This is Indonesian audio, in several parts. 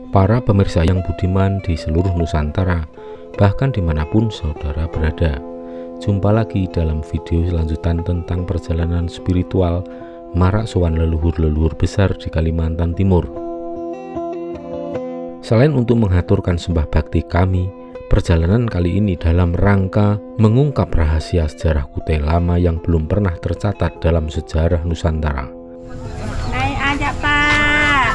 para pemirsa yang budiman di seluruh Nusantara, bahkan dimanapun saudara berada. Jumpa lagi dalam video lanjutan tentang perjalanan spiritual Marak Sowan leluhur-leluhur besar di Kalimantan Timur. Selain untuk mengaturkan sembah bakti kami, perjalanan kali ini dalam rangka mengungkap rahasia sejarah Kutai Lama yang belum pernah tercatat dalam sejarah Nusantara. Naik aja Pak.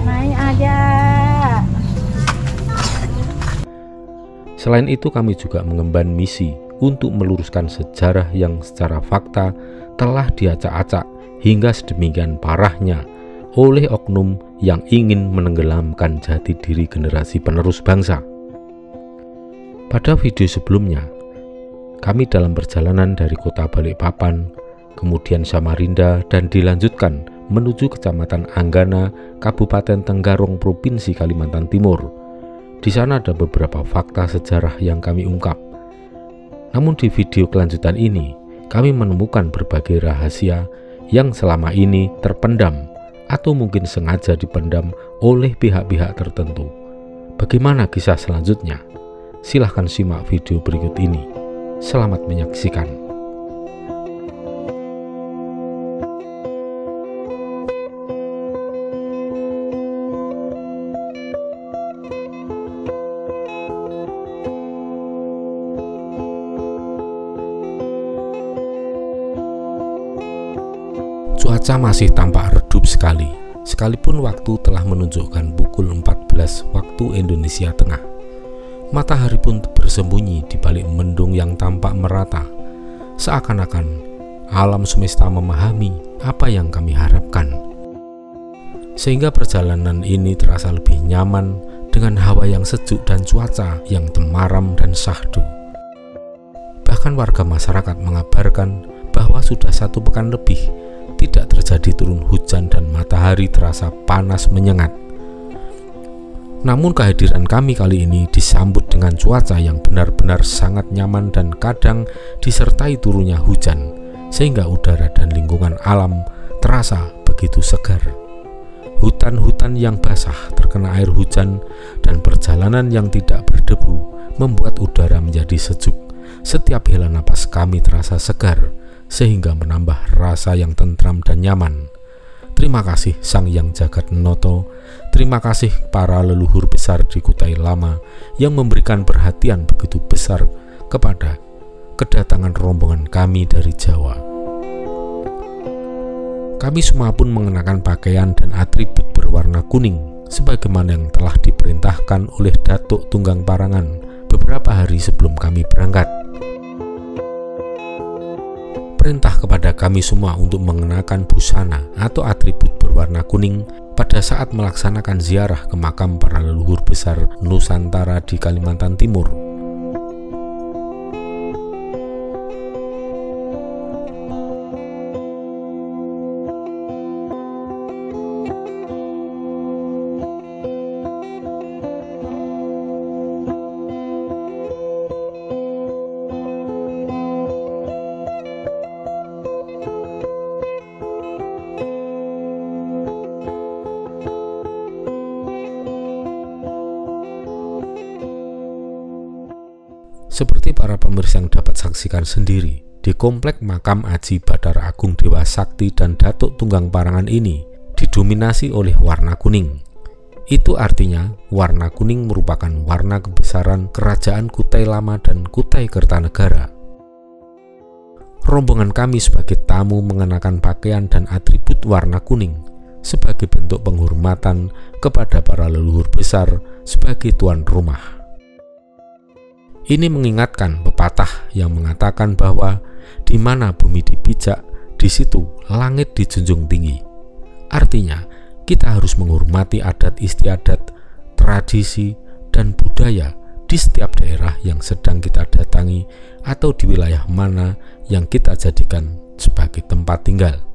Naik aja. Selain itu kami juga mengemban misi untuk meluruskan sejarah yang secara fakta telah diacak-acak hingga sedemikian parahnya oleh oknum yang ingin menenggelamkan jati diri generasi penerus bangsa. Pada video sebelumnya, kami dalam perjalanan dari kota Balikpapan, kemudian Samarinda, dan dilanjutkan menuju Kecamatan Anggana, Kabupaten Tenggarong, Provinsi Kalimantan Timur. Di sana ada beberapa fakta sejarah yang kami ungkap. Namun di video kelanjutan ini, kami menemukan berbagai rahasia yang selama ini terpendam atau mungkin sengaja dipendam oleh pihak-pihak tertentu. Bagaimana kisah selanjutnya? Silahkan simak video berikut ini. Selamat menyaksikan. Cuaca masih tampak redup sekali, sekalipun waktu telah menunjukkan pukul 14 waktu Indonesia Tengah. Matahari pun bersembunyi di balik mendung yang tampak merata, seakan-akan alam semesta memahami apa yang kami harapkan. Sehingga perjalanan ini terasa lebih nyaman dengan hawa yang sejuk dan cuaca yang temaram dan syahdu. Bahkan warga masyarakat mengabarkan bahwa sudah 1 pekan lebih tidak terjadi turun hujan dan matahari terasa panas menyengat. Namun kehadiran kami kali ini disambut dengan cuaca yang benar-benar sangat nyaman dan kadang disertai turunnya hujan, sehingga udara dan lingkungan alam terasa begitu segar. Hutan-hutan yang basah terkena air hujan dan perjalanan yang tidak berdebu membuat udara menjadi sejuk. Setiap hela napas kami terasa segar, sehingga menambah rasa yang tentram dan nyaman. Terima kasih Sang Hyang Jagat Noto, terima kasih para leluhur besar di Kutai Lama yang memberikan perhatian begitu besar kepada kedatangan rombongan kami dari Jawa. Kami semua pun mengenakan pakaian dan atribut berwarna kuning, sebagaimana yang telah diperintahkan oleh Datuk Tunggang Parangan beberapa hari sebelum kami berangkat. Perintah kepada kami semua untuk mengenakan busana atau atribut berwarna kuning pada saat melaksanakan ziarah ke makam para leluhur besar Nusantara di Kalimantan Timur. Seperti para pemirsa yang dapat saksikan sendiri, di komplek makam Aji Badar Agung Dewa Sakti dan Datuk Tunggang Parangan ini didominasi oleh warna kuning. Itu artinya warna kuning merupakan warna kebesaran Kerajaan Kutai Lama dan Kutai Kertanegara. Rombongan kami sebagai tamu mengenakan pakaian dan atribut warna kuning sebagai bentuk penghormatan kepada para leluhur besar sebagai tuan rumah. Ini mengingatkan pepatah yang mengatakan bahwa di mana bumi dipijak, di situ langit dijunjung tinggi. Artinya, kita harus menghormati adat istiadat, tradisi, dan budaya di setiap daerah yang sedang kita datangi atau di wilayah mana yang kita jadikan sebagai tempat tinggal.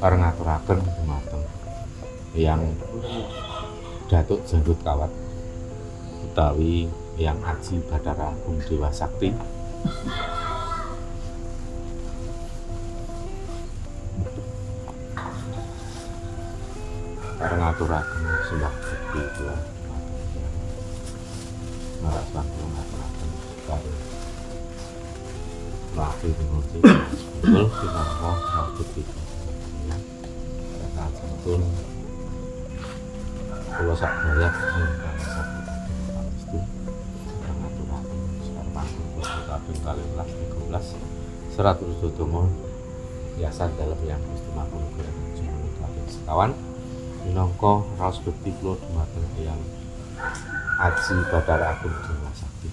Para ngaturaken dumateng yang Datuk Janggut Kawat utawi yang Aji Bathara Agung Dewa Sakti para ngaturaken sembah bekti kula marasan ngaturaken karo Laki Tinggi betul pinangka bekti betul kula sadaya ingkang sapunika ngaturaken sareng kaping 13 100 dodonga yayasan dalem yang Gusti Mangkunegaran Jumeneng kaping sekawan minangka raos bekti kula dumateng Eyang Aji Bathara Agung Dewa Sakti.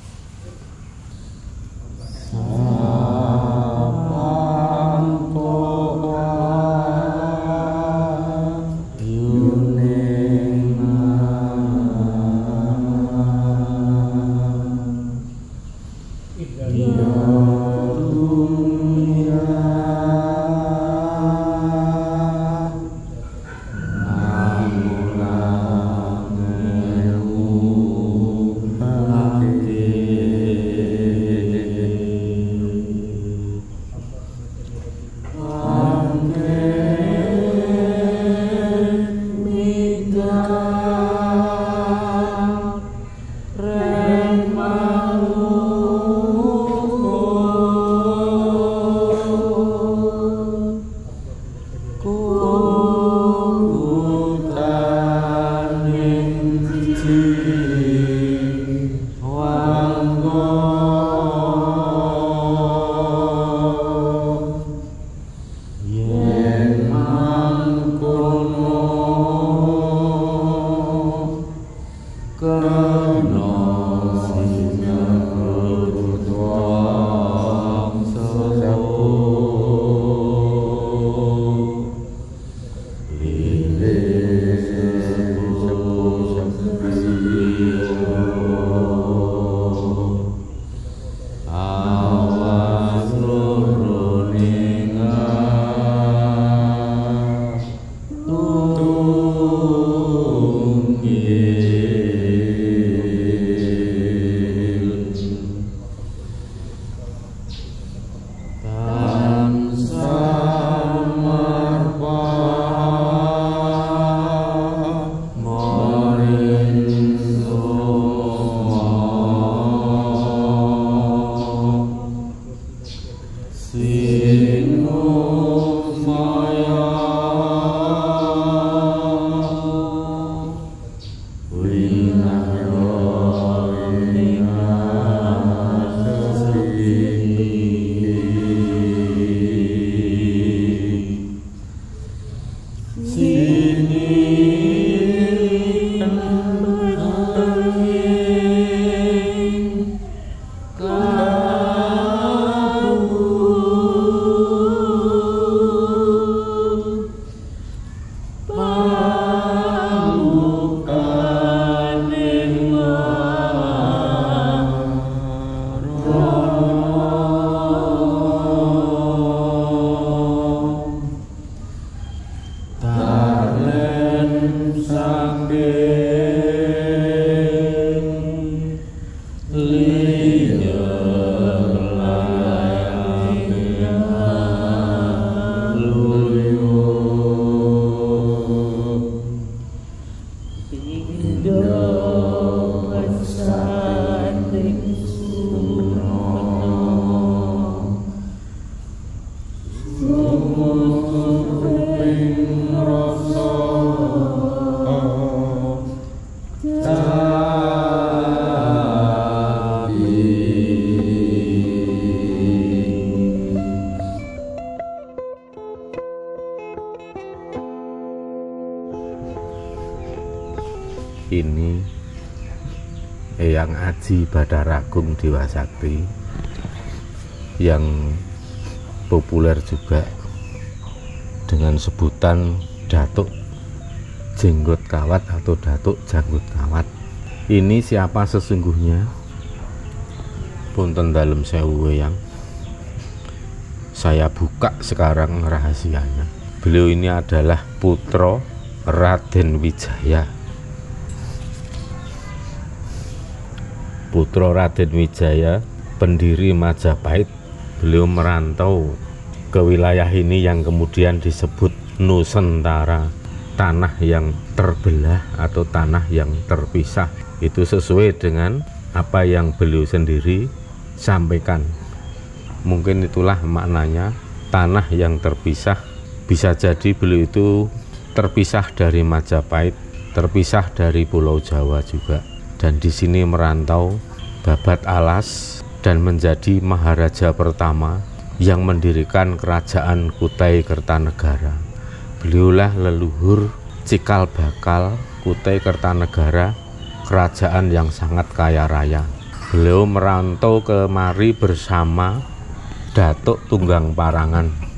Ini Eyang Aji Bathara Agung Dewa Sakti yang populer juga dengan sebutan Datuk Jenggot Kawat atau Datuk Janggut Kawat. Ini siapa sesungguhnya? Punten dalem sewu Eyang. Saya buka sekarang rahasianya. Beliau ini adalah putra Raden Wijaya. Putra Raden Wijaya, pendiri Majapahit. Beliau merantau ke wilayah ini yang kemudian disebut Nusantara, tanah yang terbelah atau tanah yang terpisah. Itu sesuai dengan apa yang beliau sendiri sampaikan. Mungkin itulah maknanya tanah yang terpisah. Bisa jadi beliau itu terpisah dari Majapahit, terpisah dari Pulau Jawa juga, dan di sini merantau babat alas dan menjadi maharaja pertama yang mendirikan kerajaan Kutai Kertanegara. Beliaulah leluhur cikal bakal Kutai Kertanegara, kerajaan yang sangat kaya raya. Beliau merantau kemari bersama Datuk Tunggang Parangan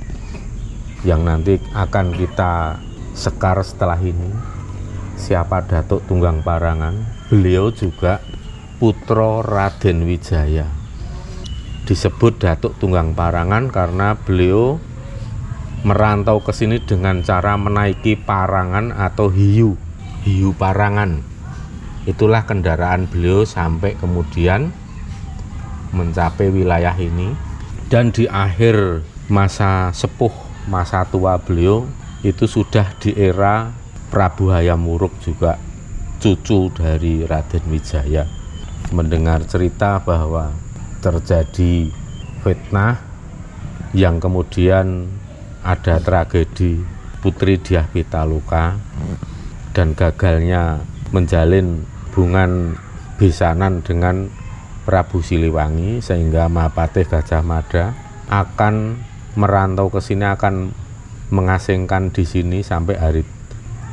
yang nanti akan kita sekar setelah ini. Siapa Datuk Tunggang Parangan? Beliau juga putra Raden Wijaya. Disebut Datuk Tunggang Parangan karena beliau merantau ke sini dengan cara menaiki parangan atau hiu parangan. Itulah kendaraan beliau sampai kemudian mencapai wilayah ini. Dan di akhir masa sepuh, masa tua beliau itu sudah di era Prabu Hayam Wuruk, juga cucu dari Raden Wijaya. Mendengar cerita bahwa terjadi fitnah yang kemudian ada tragedi Putri Dyah Pitaloka dan gagalnya menjalin hubungan besanan dengan Prabu Siliwangi, sehingga Mahapatih Gajah Mada akan merantau ke sini, akan mengasingkan di sini sampai hari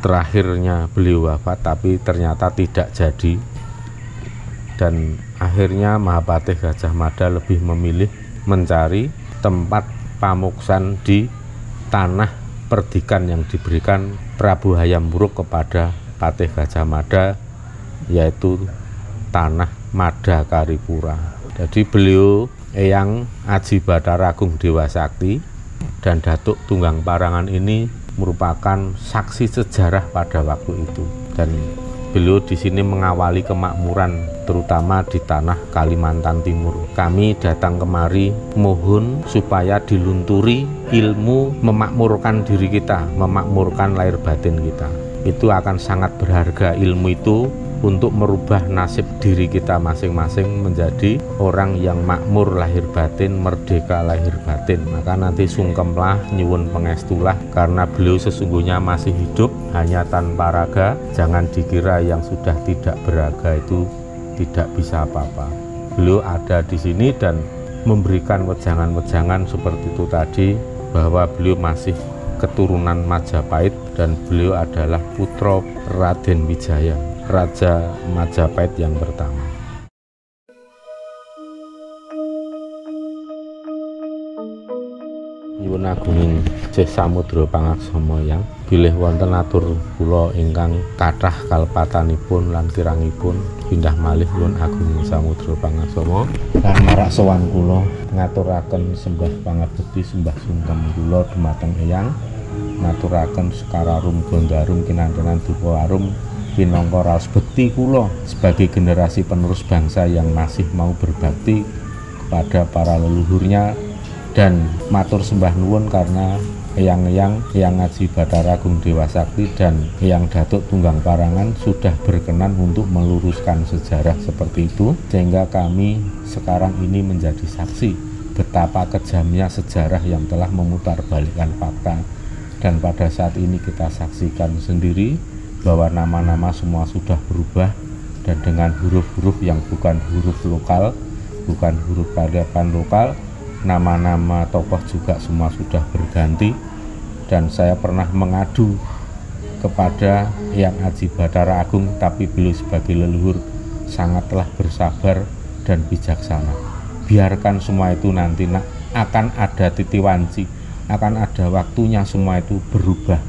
terakhirnya beliau wafat, tapi ternyata tidak jadi. Dan akhirnya Mahapatih Gajah Mada lebih memilih mencari tempat pamuksan di tanah perdikan yang diberikan Prabu Hayam Wuruk kepada Patih Gajah Mada, yaitu tanah Madakaripura. Jadi beliau Eyang Aji Bathara Agung Dewa Sakti dan Datuk Tunggang Parangan ini merupakan saksi sejarah pada waktu itu, dan beliau di sini mengawali kemakmuran terutama di tanah Kalimantan Timur. Kami datang kemari mohon supaya dilunturi ilmu memakmurkan diri kita, memakmurkan lahir batin kita. Itu akan sangat berharga ilmu itu untuk merubah nasib diri kita masing-masing menjadi orang yang makmur lahir batin, merdeka lahir batin. Maka nanti sungkemlah, nyuwun pengestulah, karena beliau sesungguhnya masih hidup, hanya tanpa raga. Jangan dikira yang sudah tidak beraga itu tidak bisa apa-apa. Beliau ada di sini dan memberikan wejangan-wejangan seperti itu tadi, bahwa beliau masih keturunan Majapahit dan beliau adalah putra Raden Wijaya, Raja Majapahit yang pertama. Nyuwun agunging Syekh Samudra Pangaksama yang bilih wonten atur kula ingkang kathah kalpatanipun lan kirangipun pindah malih nyuwun agunging Samudra Pangaksama lan marak sowan kula ngaturaken sembah pangabekti sembah sungkem kula dhumateng Eyang, ngaturaken sekararum gondarum kinantenan duka arum pinangka raos bekti kula sebagai generasi penerus bangsa yang masih mau berbakti kepada para leluhurnya, dan matur sembah nuwun karena Eyang Aji Bathara Agung Dewa Sakti dan Eyang Datuk Tunggang Parangan sudah berkenan untuk meluruskan sejarah seperti itu, sehingga kami sekarang ini menjadi saksi betapa kejamnya sejarah yang telah memutarbalikkan fakta. Dan pada saat ini kita saksikan sendiri bahwa nama-nama semua sudah berubah, dan dengan huruf-huruf yang bukan huruf lokal, bukan huruf kearifan lokal, nama-nama tokoh juga semua sudah berganti. Dan saya pernah mengadu kepada Eyang Aji Bathara Agung, tapi beliau sebagai leluhur sangatlah bersabar dan bijaksana. Biarkan semua itu nanti akan ada titiwanci, akan ada waktunya semua itu berubah,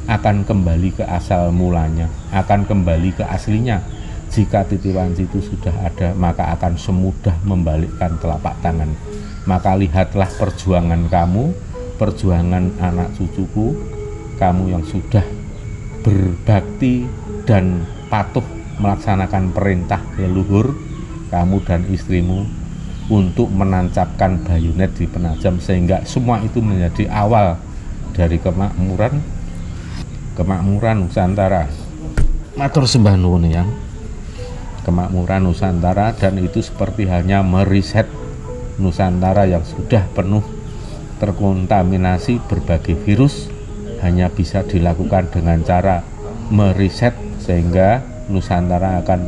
akan kembali ke asal mulanya, akan kembali ke aslinya. Jika titiwanci itu sudah ada, maka akan semudah membalikkan telapak tangan. Maka lihatlah perjuangan kamu, perjuangan anak cucuku, kamu yang sudah berbakti dan patuh melaksanakan perintah leluhur kamu dan istrimu untuk menancapkan bayonet di Penajam, sehingga semua itu menjadi awal dari kemakmuran Nusantara. Matur sembah nuwun yang kemakmuran Nusantara, dan itu seperti halnya meriset Nusantara yang sudah penuh terkontaminasi berbagai virus, hanya bisa dilakukan dengan cara meriset, sehingga Nusantara akan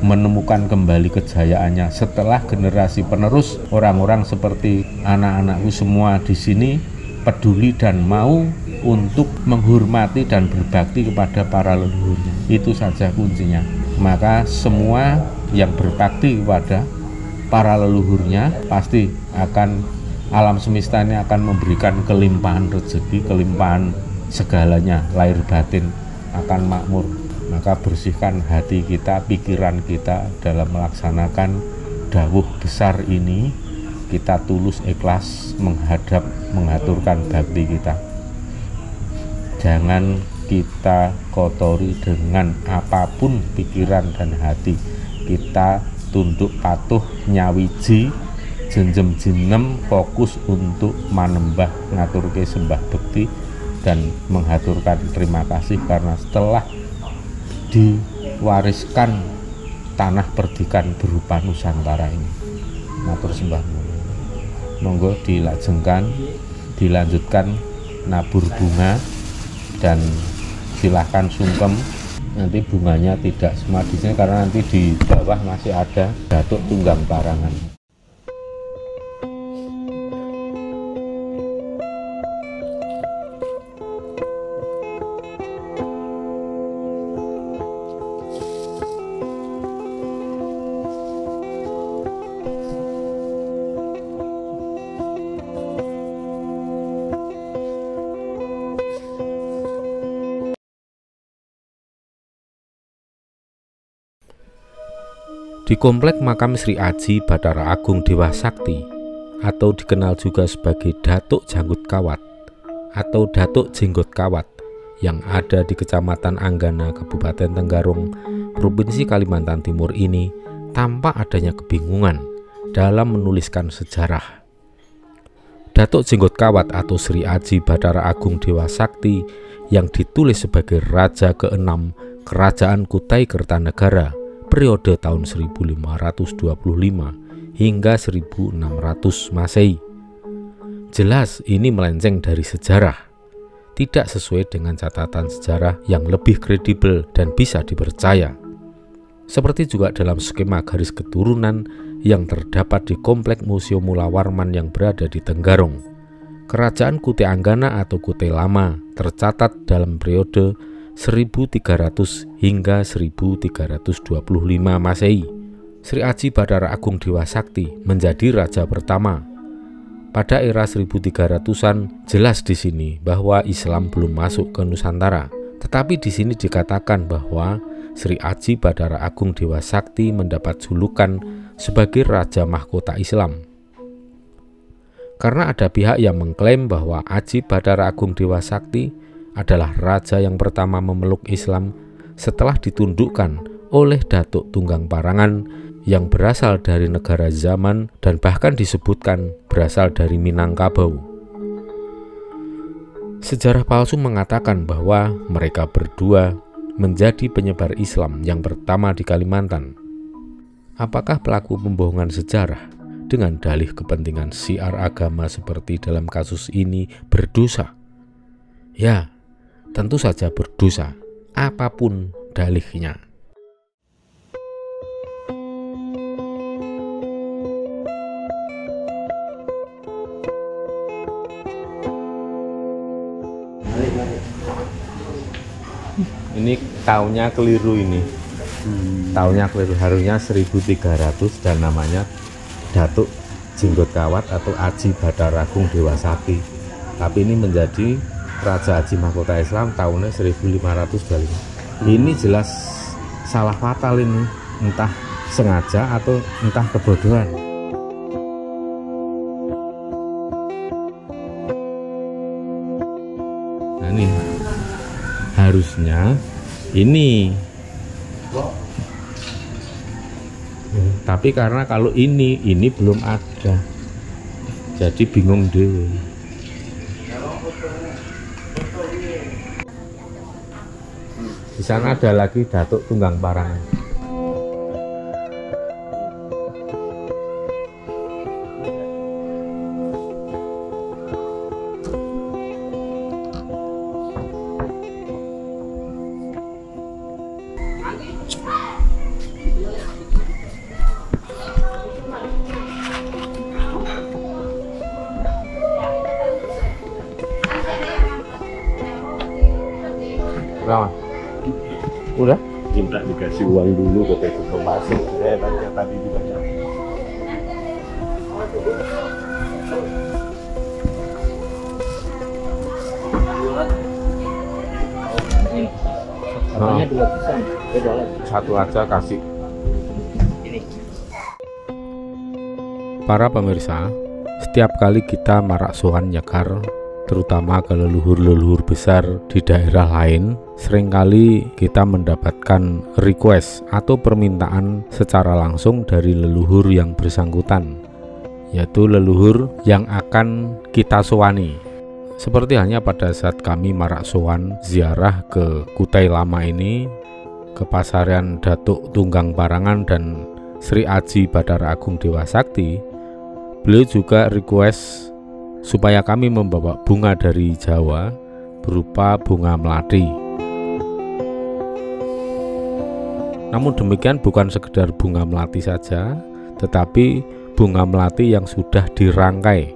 menemukan kembali kejayaannya setelah generasi penerus orang-orang seperti anak-anakku semua di sini peduli dan mau untuk menghormati dan berbakti kepada para leluhurnya. Itu saja kuncinya. Maka semua yang berbakti kepada para leluhurnya pasti akan, alam semesta ini akan memberikan kelimpahan rezeki, kelimpahan segalanya, lahir batin akan makmur. Maka bersihkan hati kita, pikiran kita dalam melaksanakan dawuh besar ini. Kita tulus ikhlas mengaturkan bakti kita. Jangan kita kotori dengan apapun pikiran dan hati. Kita tunduk patuh nyawiji jenjem jinem, fokus untuk manembah ngaturke sembah bekti dan mengaturkan terima kasih karena setelah diwariskan tanah perdikan berupa Nusantara ini. Matur sembah nuwun. Monggo dilajengkan, dilanjutkan nabur bunga, dan silahkan sungkem. Nanti bunganya tidak semua di sini karena nanti di bawah masih ada Datuk Tunggang Parangan. Di komplek makam Sri Aji Bathara Agung Dewa Sakti atau dikenal juga sebagai Datuk Janggut Kawat atau Datuk Jenggot Kawat yang ada di Kecamatan Anggana, Kabupaten Tenggarong, Provinsi Kalimantan Timur ini tampak adanya kebingungan dalam menuliskan sejarah. Datuk Jenggot Kawat atau Sri Aji Bathara Agung Dewa Sakti yang ditulis sebagai Raja ke-6 Kerajaan Kutai Kertanegara periode tahun 1525 hingga 1600 Masehi. Jelas ini melenceng dari sejarah, tidak sesuai dengan catatan sejarah yang lebih kredibel dan bisa dipercaya. Seperti juga dalam skema garis keturunan yang terdapat di komplek Museum Mula Warman yang berada di Tenggarong. Kerajaan Kutai Anggana atau Kutai Lama tercatat dalam periode 1300 hingga 1325 Masehi. Sri Aji Bathara Agung Dewa Sakti menjadi raja pertama. Pada era 1300-an jelas di sini bahwa Islam belum masuk ke Nusantara. Tetapi di sini dikatakan bahwa Sri Aji Bathara Agung Dewa Sakti mendapat julukan sebagai Raja Mahkota Islam. Karena ada pihak yang mengklaim bahwa Aji Bathara Agung Dewa Sakti adalah raja yang pertama memeluk Islam setelah ditundukkan oleh Datuk Tunggang Parangan yang berasal dari negara Zaman dan bahkan disebutkan berasal dari Minangkabau. Sejarah palsu mengatakan bahwa mereka berdua menjadi penyebar Islam yang pertama di Kalimantan. Apakah pelaku pembohongan sejarah dengan dalih kepentingan syiar agama seperti dalam kasus ini berdosa? Ya, tentu saja berdosa, apapun dalihnya. Ini tahunnya keliru ini. Tahunnya keliru, harusnya 1300 dan namanya Datuk Jenggot Kawat atau Aji Bathara Agung Dewa Sakti. Tapi ini menjadi Raja Haji Mahkota Islam tahunnya 1525. Ini jelas salah fatal ini, entah sengaja atau entah kebodohan. harusnya ini. Tapi karena kalau ini belum ada, jadi bingung deh. Di sana ada lagi Datuk Tunggang Parangan. Berapa? Udah? Minta dikasih uang dulu ke itu masuk. Saya tanya tadi juga. Katanya 2 pisang, satu aja kasih. Para pemirsa, setiap kali kita marak sowan nyekar, terutama ke leluhur-leluhur besar di daerah lain, seringkali kita mendapatkan request atau permintaan secara langsung dari leluhur yang bersangkutan, yaitu leluhur yang akan kita sowani. Seperti halnya pada saat kami marak sowan ziarah ke Kutai Lama ini, ke Pasarian Datuk Tunggang Parangan dan Sri Aji Bathara Agung Dewa Sakti, beliau juga request supaya kami membawa bunga dari Jawa berupa bunga melati. Namun demikian bukan sekedar bunga melati saja, tetapi bunga melati yang sudah dirangkai.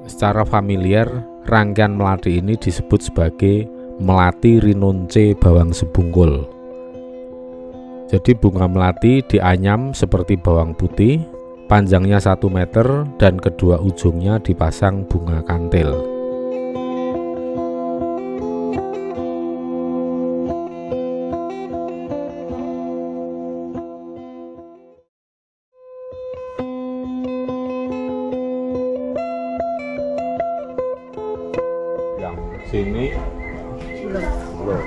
Secara familiar, rangkaian melati ini disebut sebagai melati rinonce bawang sebungkul. Jadi bunga melati dianyam seperti bawang putih, panjangnya 1 meter dan kedua ujungnya dipasang bunga kantil. Yang sini belum.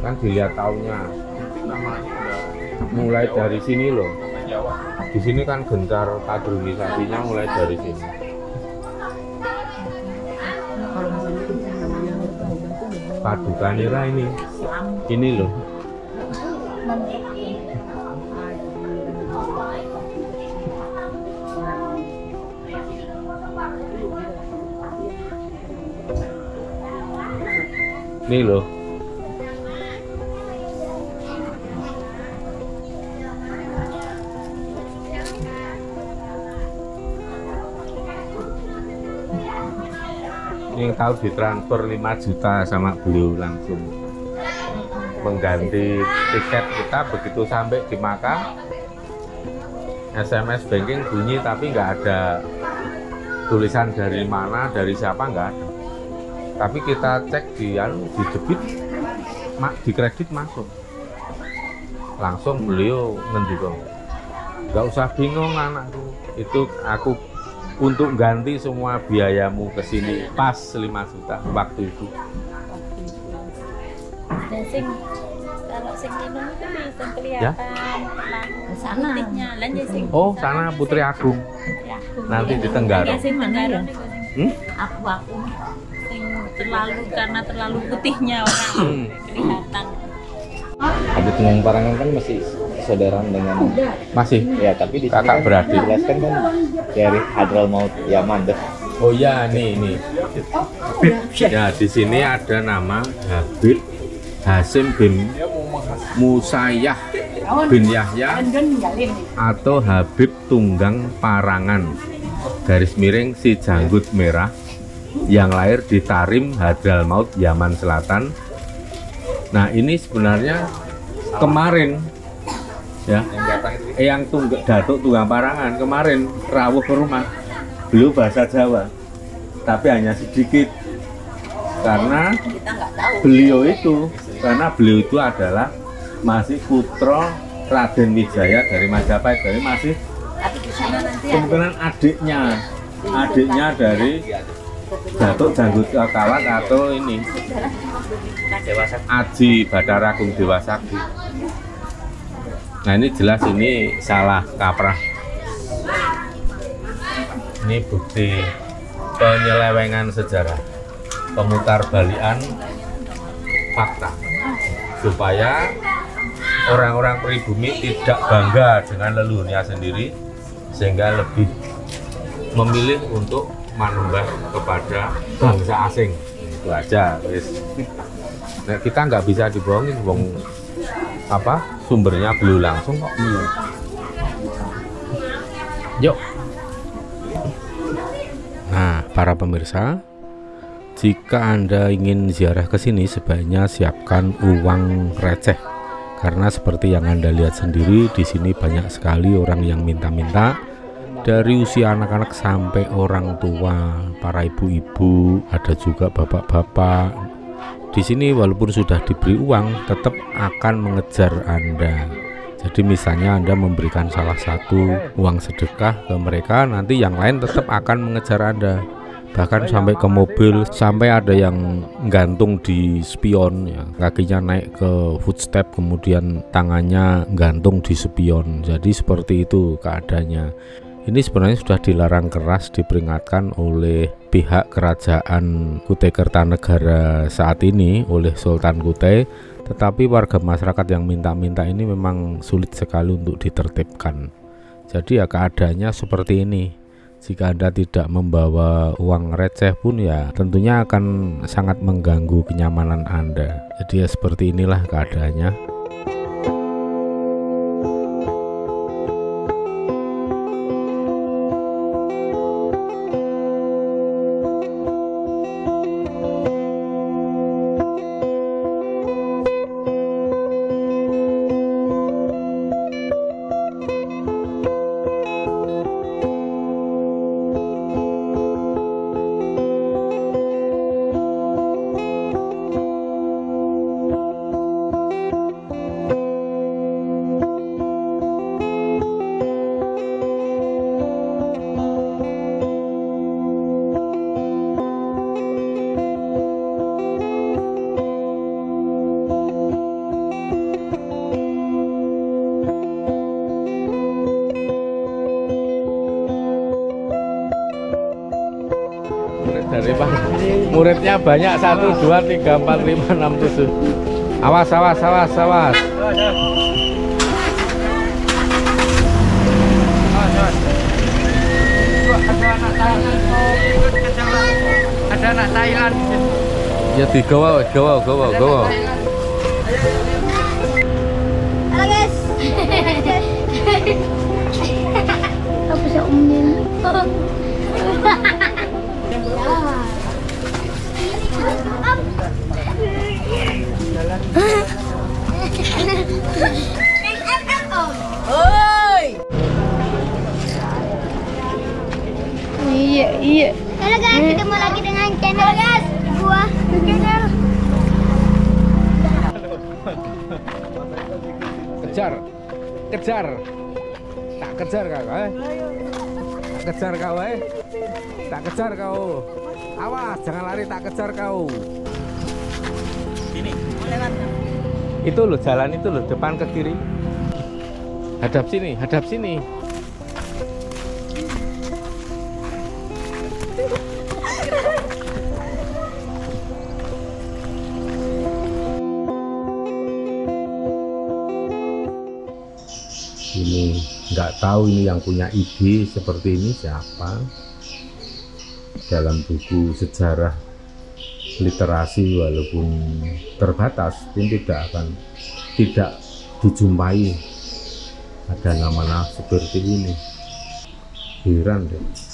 Kan dilihat tahunnya. Mulai dari sini loh. Di sini kan gencar kaderisasinya mulai dari sini. Paduka Nira ini loh. Ini loh. Yang tahu ditransfer 5 juta sama beliau langsung mengganti tiket kita. Begitu sampai di Makam, SMS banking bunyi tapi nggak ada tulisan dari mana, dari siapa, nggak ada. Tapi kita cek di debit, di kredit masuk. Langsung beliau ngendiko, nggak usah bingung anakku, itu aku untuk ganti semua biayamu ke sini pas 5 juta waktu itu. Dan kalau sing minum itu bisa kelihatan sana putihnya lanjut sing. Oh, sana Putri Agung. Nanti di Tenggara. Sing Tenggara aku sing terlalu putihnya orang kelihatan. Ada Tunggang Parangan kan masih saudaraan dengan Masih ya, tapi di kakak beradik. dijelaskan kan dari Hadramaut Yaman deh. Oh ya, nih. Ya, di sini ada nama Habib Hasim bin Musayyah bin Yahya atau Habib Tunggang Parangan garis miring si janggut merah yang lahir di Tarim, Hadramaut, Yaman Selatan. Nah, ini sebenarnya kemarin ya, yang Datuk Tunggang Parangan kemarin rawuh ke rumah, beliau bahasa Jawa tapi hanya sedikit karena beliau itu adalah masih putra Raden Wijaya dari Majapahit, jadi masih kemungkinan adiknya dari Datuk Janggut Kawat atau ini Aji Bathara Agung Dewa Sakti. Nah ini jelas ini salah kaprah. Ini bukti penyelewengan sejarah, pemutar balikan fakta, supaya orang-orang pribumi tidak bangga dengan leluhurnya sendiri, sehingga lebih memilih untuk manembah kepada bangsa asing. Itu aja, wis. Nah, kita nggak bisa dibohongin, wong apa sumbernya belum langsung kok. Yuk. Nah, para pemirsa, jika Anda ingin ziarah ke sini sebaiknya siapkan uang receh, karena seperti yang Anda lihat sendiri di sini banyak sekali orang yang minta-minta, dari usia anak-anak sampai orang tua, para ibu-ibu, ada juga bapak-bapak. Di sini walaupun sudah diberi uang, tetap akan mengejar Anda. Jadi misalnya Anda memberikan salah satu uang sedekah ke mereka, nanti yang lain tetap akan mengejar Anda. Bahkan sampai ke mobil, sampai ada yang gantung di spion, ya, kakinya naik ke footstep, kemudian tangannya gantung di spion. Jadi seperti itu keadaannya. Ini sebenarnya sudah dilarang keras, diperingatkan oleh pihak kerajaan Kutai Kertanegara saat ini, oleh Sultan Kutai. Tetapi warga masyarakat yang minta-minta ini memang sulit sekali untuk ditertibkan. Jadi ya keadaannya seperti ini. Jika Anda tidak membawa uang receh pun ya tentunya akan sangat mengganggu kenyamanan Anda. Jadi ya seperti inilah keadaannya. Dari Pak, muridnya banyak, 1, 2, 3, 4, 5, 6, 7. Awas, awas, awas, awas. Ada anak Thailand. Ya digawa, gawa. Halo guys. Apa sih omnya? Iya. Halo guys, ketemu lagi dengan channel guys. Gua channel. Kejar. Tak kejar kau, Tak kejar kau, Tak kejar kau. Awas, jangan lari, tak kejar kau. Sini, lewat. Itu loh, jalan itu loh, depan ke kiri. Hadap sini. Ini nggak tahu ini yang punya ide seperti ini siapa. Dalam buku sejarah literasi walaupun terbatas pun tidak dijumpai ada nama-nama seperti ini. Heran deh.